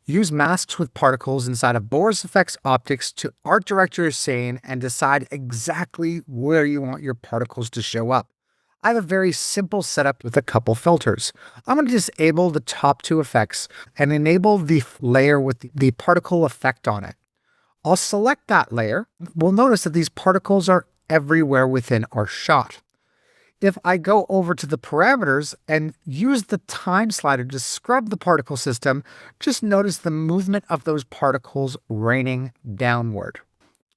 Use masks with particles inside of Boris FX Optics to art direct your scene and decide exactly where you want your particles to show up. I have a very simple setup with a couple filters. I'm going to disable the top two effects and enable the layer with the particle effect on it. I'll select that layer. We'll notice that these particles are everywhere within our shot. If I go over to the parameters and use the time slider to scrub the particle system, just notice the movement of those particles raining downward.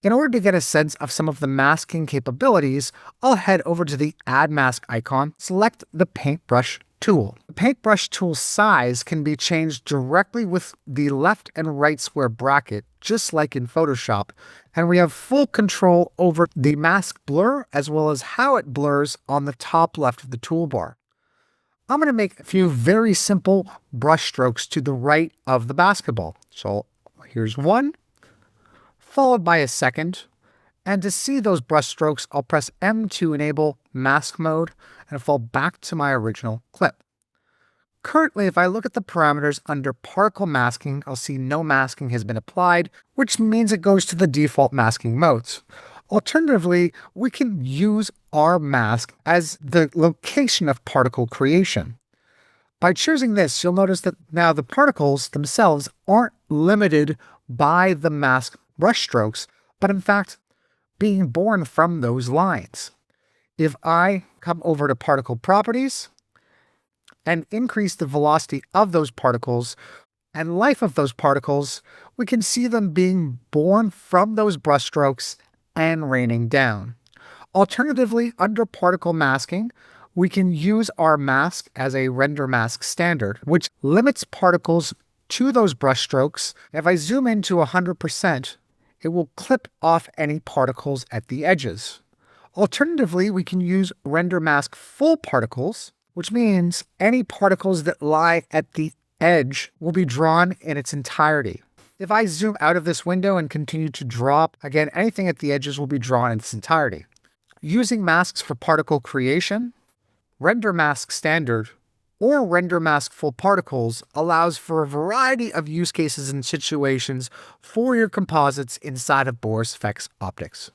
In order to get a sense of some of the masking capabilities, I'll head over to the Add Mask icon, select the paintbrush tool. The paintbrush tool size can be changed directly with the left and right square bracket, just like in Photoshop, and we have full control over the mask blur as well as how it blurs on the top left of the toolbar. I'm going to make a few very simple brush strokes to the right of the basketball. So here's one, followed by a second. And to see those brush strokes, I'll press M to enable mask mode and fall back to my original clip. Currently, if I look at the parameters under particle masking, I'll see no masking has been applied, which means it goes to the default masking modes. Alternatively, we can use our mask as the location of particle creation. By choosing this, you'll notice that now the particles themselves aren't limited by the mask brush strokes, but in fact, being born from those lines. If I come over to particle properties and increase the velocity of those particles and life of those particles, we can see them being born from those brush strokes and raining down. Alternatively, under particle masking, we can use our mask as a render mask standard, which limits particles to those brush strokes. If I zoom into 100%, it will clip off any particles at the edges. Alternatively, we can use render mask full particles, which means any particles that lie at the edge will be drawn in its entirety. If I zoom out of this window and continue to draw, again, anything at the edges will be drawn in its entirety. Using masks for particle creation, render mask standard, or render mask full particles allows for a variety of use cases and situations for your composites inside of Boris FX Optics.